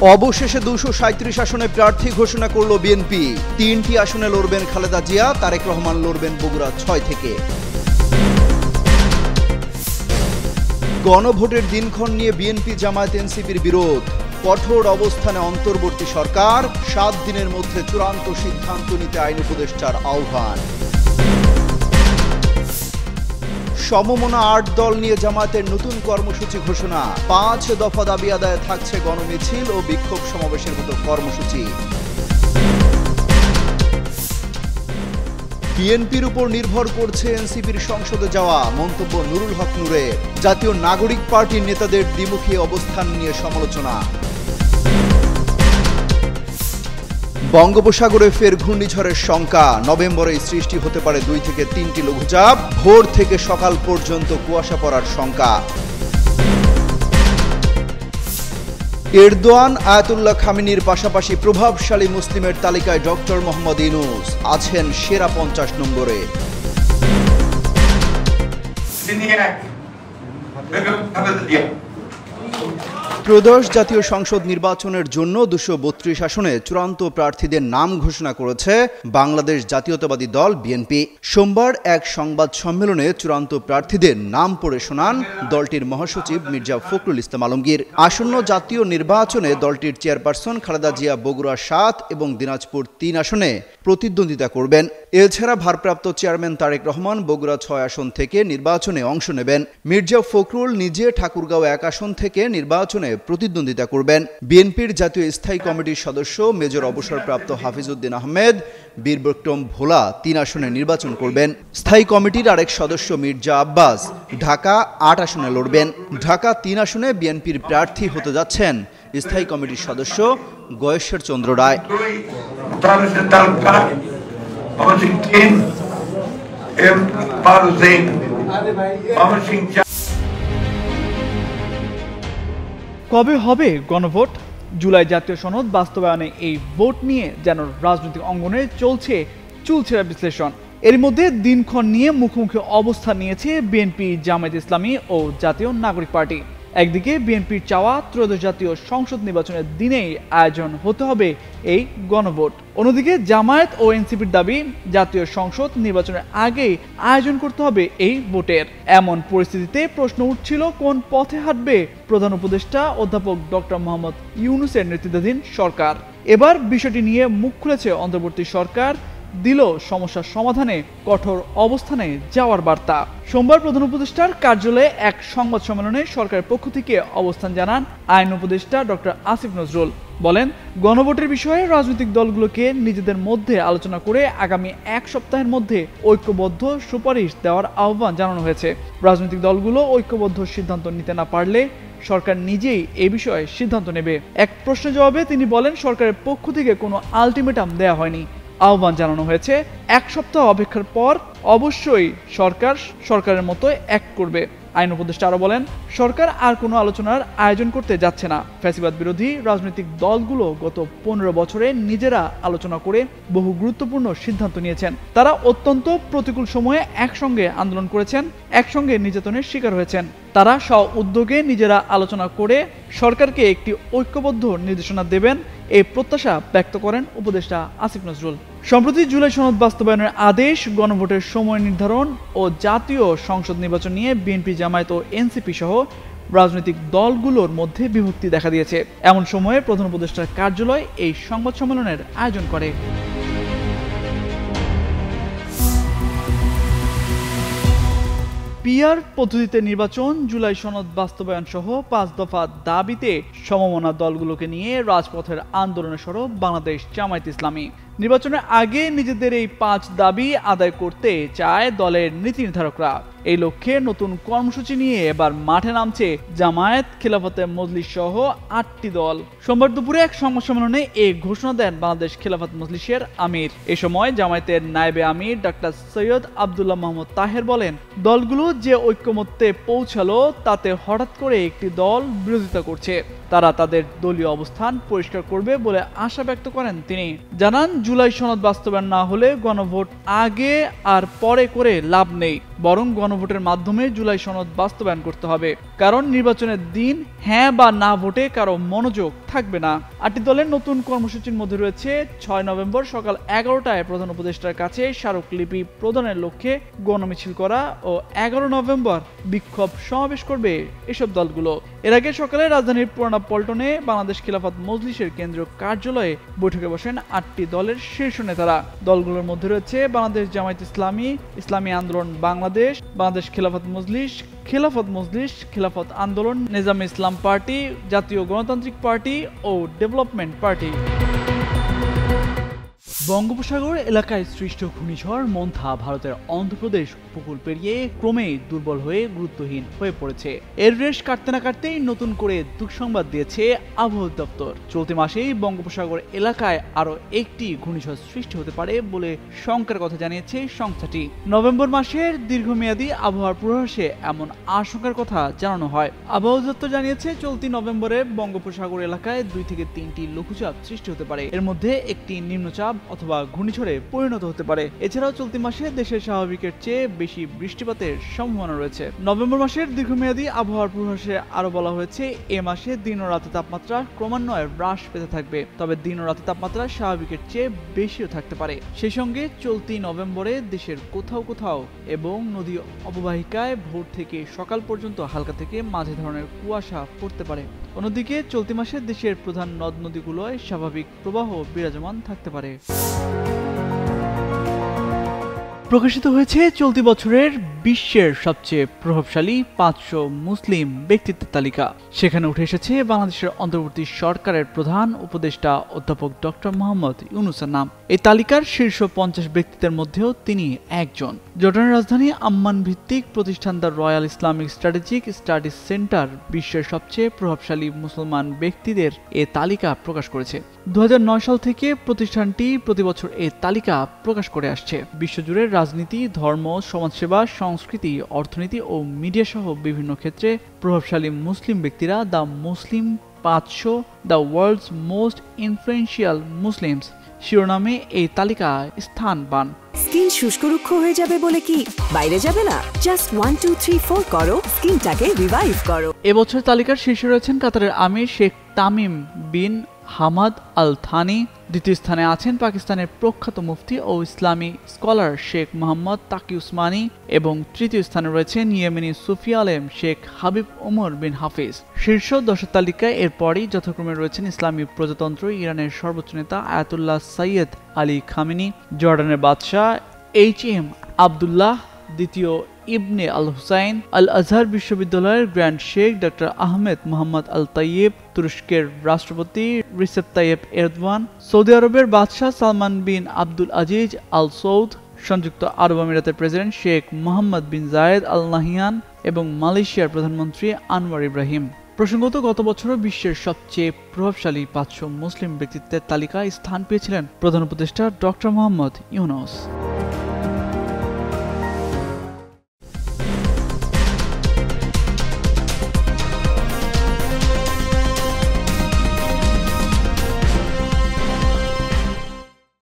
অবশেষে 237 আসনে প্রার্থী ঘোষণা করল বিএনপি। 3টি আসনে লড়বেন খালেদা জিয়া, তারেক রহমান লড়বেন বগুড়া 6 থেকে। গণভোটের দিনক্ষণ নিয়ে বিএনপি জামায়াত এনসিপির বিরোধ। কঠোর অবস্থানে অন্তর্বর্তী সরকার, 7 দিনের মধ্যে চূড়ান্ত সিদ্ধান্ত নিতে আইন উপদেষ্টার আহ্বান। সমমনা 8 দল নিয়ে জামায়াতের নতুন কর্মসূচি ঘোষণা। 5 দফা দাবি আদায়ে থাকছে গণমিছিল ও বিক্ষোভ সমাবেশের মতো কর্মসূচি। বিএনপির উপর নির্ভর করছে এনসিপির সংসদে যাওয়া, মন্তব্য নুরুল হক নূরের। জাতীয় নাগরিক পার্টির নেতাদের দ্বিমুখী অবস্থান নিয়ে সমালোচনা। বঙ্গোপসাগরে ফের ঘূর্ণিঝড়ের শঙ্কা। নভেম্বরেই সৃষ্টি হতে পারে 2 থেকে 3টি লঘুচাপ। ভোর থেকে সকাল পর্যন্ত কুয়াশা পড়ার শঙ্কা। এরদোয়ান আয়াতুল্লাহ খামেনির পাশাপাশি প্রভাবশালী মুসলিমের তালিকায় ডক্টর মোহাম্মদ ইউনূস আছেন সেরা 50 নম্বরে। ত্রয়োদশ জাতীয় সংসদ নির্বাচনের জন্য 232 আসনে চূড়ান্ত প্রার্থীদের নাম ঘোষণা করেছে বাংলাদেশ জাতীয়তাবাদী দল বিএনপি। সোমবার এক সংবাদ সম্মেলনে চূড়ান্ত প্রার্থীদের নাম পড়ে শোনান দলটির মহাসচিব মির্জা ফখরুল ইসলাম আলমগীর। আসন্ন জাতীয় নির্বাচনে দলটির চেয়ারপারসন খালেদা জিয়া বগুড়া 7 এবং দিনাজপুর 3 আসনে প্রতিদ্বন্দ্বিতা করবেন। এছাড়া ভারপ্রাপ্ত চেয়ারম্যান তারেক রহমান বগুড়া 6 আসন থেকে নির্বাচনে অংশ নেবেন। মির্জা ফখরুল নিজে ঠাকুরগাঁও 1 আসন থেকে নির্বাচনে প্রতিদ্বন্দ্বিতা করবেন। বিএনপির জাতীয় স্থায়ী কমিটির সদস্য মেজর অবসরপ্রাপ্ত হাফিজউদ্দিন আহমেদ বীরবিক্রম ভোলা 3 আসনে নির্বাচন করবেন। স্থায়ী কমিটির আরেক সদস্য মির্জা আব্বাস ঢাকা 8 আসনে লড়বেন। ঢাকা 3 আসনে বিএনপির প্রার্থী হতে যাচ্ছেন স্থায়ী কমিটির সদস্য গয়েশ্বর চন্দ্র রায়। কবে হবে গণভোট? জুলাই জাতীয় সনদ বাস্তবায়নে এই ভোট নিয়ে যেন রাজনৈতিক অঙ্গনে চলছে চুলচেরা বিশ্লেষণ। এর মধ্যে দিনক্ষণ নিয়ে মুখোমুখি অবস্থান নিয়েছে বিএনপি, জামায়াত ইসলামী ও জাতীয় নাগরিক পার্টি। একদিকে বিএনপির চাওয়া ত্রয়োদশ জাতীয় সংসদ নির্বাচনের দিনেই আয়োজন হতে হবে এই গণভোট, অন্যদিকে জামায়াত ও এনসিপির দাবি জাতীয় সংসদ নির্বাচনের আগেই আয়োজন করতে হবে এই ভোটের। এমন পরিস্থিতিতে প্রশ্ন উঠছিল কোন পথে হাঁটবে প্রধান উপদেষ্টা অধ্যাপক ডক্টর মোহাম্মদ ইউনূসের নেতৃত্বাধীন সরকার। এবার বিষয়টি নিয়ে মুখ খুলেছে অন্তর্বর্তী সরকার, দিল সমস্যার সমাধানে কঠোর অবস্থানে যাওয়ার বার্তা। সোমবার প্রধান উপদেষ্টার কার্যালয়ে এক সংবাদ সম্মেলনে সরকারের পক্ষ থেকে অবস্থান জানান আইন উপদেষ্টা ডক্টর আসিফ নজরুল। বলেন, গণভোটের বিষয়ে রাজনৈতিক দলগুলোকে নিজেদের মধ্যে আলোচনা করে আগামী 1 সপ্তাহের মধ্যে ঐক্যবদ্ধ সুপারিশ দেওয়ার আহ্বান জানানো হয়েছে। রাজনৈতিক দলগুলো ঐক্যবদ্ধ সিদ্ধান্ত নিতে না পারলে সরকার নিজেই এ বিষয়ে সিদ্ধান্ত নেবে। এক প্রশ্নের জবাবে তিনি বলেন, সরকারের পক্ষ থেকে কোনো আলটিমেটাম দেওয়া হয়নি, আহ্বান জানানো হয়েছে। 1 সপ্তাহ অপেক্ষার পর অবশ্যই সরকারের মতো অ্যাক্ট করবে। আইন উপদেষ্টা আরো বলেন, সরকার আর কোনো আলোচনার আয়োজন করতে যাচ্ছে না। ফ্যাসিবাদ বিরোধী রাজনৈতিক দলগুলো গত 15 বছরে নিজেরা আলোচনা করে বহু গুরুত্বপূর্ণ সিদ্ধান্ত নিয়েছেন। তারা অত্যন্ত প্রতিকূল সময়ে একসঙ্গে আন্দোলন করেছেন, একসঙ্গে নির্যাতনের শিকার হয়েছেন। তারা স্ব উদ্যোগে নিজেরা আলোচনা করে সরকারকে একটি ঐক্যবদ্ধ নির্দেশনা দেবেন, এই প্রত্যাশা ব্যক্ত করেন উপদেষ্টা আসিফ নজরুল। সম্প্রতি জুলাই সনদ বাস্তবায়নের আদেশ, গণভোটের সময় নির্ধারণ ও জাতীয় সংসদ নির্বাচন নিয়ে বিএনপি, জামায়াত ও এনসিপি সহ রাজনৈতিক দলগুলোর মধ্যে বিভক্তি দেখা দিয়েছে। এমন সময়ে প্রধান উপদেষ্টার কার্যালয় এই সংবাদ সম্মেলনের আয়োজন করে। পিআর পদ্ধতিতে নির্বাচন, জুলাই সনদ বাস্তবায়ন সহ 5 দফা দাবিতে সমমনা দলগুলোকে নিয়ে রাজপথের আন্দোলনে সরব বাংলাদেশ জামায়াত ইসলামী। নির্বাচনের আগে নিজেদের এই 5 দাবি আদায় করতে চায় দলের নীতি নির্ধারকরা। এই লক্ষ্যে নতুন কর্মসূচি নিয়ে এবার মাঠে নামছে জামায়াত, খেলাফতে মজলিস সহ 8টি দল। সোমবার দুপুরে এক সংবাদ সম্মেলনে এই ঘোষণা দেন বাংলাদেশ খেলাফত মজলিসের আমির। এ সময় জামায়াতের নায়েবে আমির ডাক্তার সৈয়দ আব্দুল্লাহ মোহাম্মদ তাহের বলেন, দলগুলো যে ঐক্যমত্যে পৌঁছালো তাতে হঠাৎ করে একটি দল বিরোধিতা করছে। তারা তাদের দলীয় অবস্থান পরিষ্কার করবে বলে আশা ব্যক্ত করেন তিনি। জানান, জুলাই সনদ বাস্তবায়ন না হলে গণভোট আগে আর পরে করে লাভ নেই, বরং গণভোটের মাধ্যমে জুলাই সনদ বাস্তবায়ন করতে হবে, কারণ নির্বাচনের দিন হ্যাঁ বা না ভোটে কারো মনোযোগ থাকবে না। 8টি দলের নতুন কর্মসূচির মধ্যে রয়েছে 6 নভেম্বর সকাল 11টায় প্রধান উপদেষ্টার কাছে স্মারকলিপি প্রদানের লক্ষ্যে গণমিছিল করা ও 11 নভেম্বর বিক্ষোভ সমাবেশ করবে এসব দলগুলো। এর আগে সকালে রাজধানীর পুরানা পল্টনে বাংলাদেশ খিলাফত মজলিসের কেন্দ্রীয় কার্যালয়ে বৈঠকে বসেন 8টি দলের শীর্ষ নেতারা। দলগুলোর মধ্যে রয়েছে বাংলাদেশ জামায়াত ইসলামী, ইসলামী আন্দোলন বাংলাদেশ, বাংলাদেশ খিলাফত মজলিস, খিলাফত আন্দোলন, নিজামে ইসলাম পার্টি, জাতীয় গণতান্ত্রিক পার্টি ও ডেভেলপমেন্ট পার্টি। বঙ্গোপসাগর এলাকায় সৃষ্ট ঘূর্ণিঝড় মন্থা ভারতের অন্ধ্রপ্রদেশ উপকূল পেরিয়ে ক্রমেই দুর্বল হয়ে গুরুত্বহীন হয়ে পড়েছে। এর রেশ কাটতে না কাটতেই নতুন করে দুঃসংবাদ দিয়েছে আবহাওয়া দপ্তর। চলতি মাসেই বঙ্গোপসাগর এলাকায় আরো একটি ঘূর্ণিঝড় সৃষ্টি হতে পারে বলে শঙ্কার কথা জানিয়েছে সংস্থাটি। নভেম্বর মাসের দীর্ঘমেয়াদী আবহাওয়ার পূর্বাভাসে এমন আশঙ্কার কথা জানানো হয়। আবহাওয়া দপ্তর জানিয়েছে চলতি নভেম্বরে বঙ্গোপসাগর এলাকায় 2 থেকে 3টি লঘুচাপ সৃষ্টি হতে পারে। এর মধ্যে একটি নিম্নচাপ অথবা ঘূর্ণিঝড়ে পরিণত হতে পারে। এছাড়াও চলতি মাসে দেশের স্বাভাবিকের চেয়ে বেশি বৃষ্টিপাতের সম্ভাবনা রয়েছে। নভেম্বর মাসের দীর্ঘমেয়াদী আবহাওয়ার পূর্বাভাসে আরো বলা হয়েছে, এ মাসে দিন ও রাতের তাপমাত্রা ক্রমান্বয়ে হ্রাস পেতে থাকবে, তবে দিন ও রাতের তাপমাত্রা স্বাভাবিকের চেয়ে বেশিও থাকতে পারে। সেই সঙ্গে চলতি নভেম্বরে দেশের কোথাও কোথাও এবং নদী অববাহিকায় ভোর থেকে সকাল পর্যন্ত হালকা থেকে মাঝারি ধরনের কুয়াশা পড়তে পারে। অন্যদিকে চলতি মাসে দেশের প্রধান নদ নদীগুলোয় স্বাভাবিক প্রবাহ বিরাজমান থাকতে পারে। প্রকাশিত হয়েছে চলতি বছরের বিশ্বের সবচেয়ে প্রভাবশালী 500 মুসলিম ব্যক্তিত্বের তালিকা। সেখানে উঠে এসেছে বাংলাদেশের অন্তর্বর্তী সরকারের প্রধান উপদেষ্টা অধ্যাপক ডক্টর মোহাম্মদ ইউনূসের নাম। এই তালিকার শীর্ষ 50 ব্যক্তিত্বের মধ্যেও তিনি একজন। জর্ডানের রাজধানী আম্মান ভিত্তিক প্রতিষ্ঠান the royal Islamic strategic studies centre বিশ্বের সবচেয়ে প্রভাবশালী মুসলমান ব্যক্তিদের এ তালিকা প্রকাশ করেছে। 2009 সাল থেকে প্রতিষ্ঠানটি প্রতি বছর এ তালিকা প্রকাশ করে আসছে। বিশ্বজুড়ে রাজনীতি, ধর্ম, সমাজসেবা, সংস্কৃতি, অর্থনীতি ও মিডিয়া সহ বিভিন্ন ক্ষেত্রে প্রভাবশালী মুসলিম ব্যক্তিরা the Muslim 500 the world's most influential Muslims শিরোনামে এই তালিকায় স্থান পান। স্কিন শুষ্ক রুক্ষ হয়ে যাবে বলে কি বাইরে যাবে না? জাস্ট 1 2 3 4 করো, স্কিনটাকে রিভাইভ করো। এবছর তালিকার শীর্ষে রয়েছেন কাতারের আমির Sheikh Tamim bin Hamad Al Thani. দ্বিতীয় স্থানে আছেন পাকিস্তানের প্রখ্যাত মুফতি ও ইসলামী স্কলার শেখ মোহাম্মদ তাকি উসমানী এবং তৃতীয় স্থানে রয়েছেন ইয়েমেনি সুফি আলেম শেখ হাবিব ওমর বিন হাফিজ। শীর্ষ 10 তালিকায় এরপরই যথাক্রমে রয়েছেন ইসলামী প্রজাতন্ত্র ইরানের সর্বোচ্চ নেতা আয়াতুল্লাহ সৈয়দ আলী খামেনি, জর্ডানের বাদশাহ HM আবদুল্লাহ দ্বিতীয় ইবনে আল হুসাইন, আল আজহার বিশ্ববিদ্যালয়ের grand Sheikh doctor Ahmed Mohammad আল তাইয়েব, তুরস্কের রাষ্ট্রপতি রিসেপ তাইয়েব এরদোয়ান, সৌদি আরবের বাদশাহ সালমান বিন আব্দুল আজিজ আল সৌদ, সংযুক্ত আরব আমিরাতের প্রেসিডেন্ট শেখ মোহাম্মদ বিন জায়েদ আল নাহিয়ান এবং মালয়েশিয়ার প্রধানমন্ত্রী আনোয়ার ইব্রাহিম। প্রসঙ্গত, গত বছরও বিশ্বের সবচেয়ে প্রভাবশালী 500 মুসলিম ব্যক্তিত্বের তালিকায় স্থান পেয়েছিলেন প্রধান উপদেষ্টা ডক্টর মোহাম্মদ ইউনূস।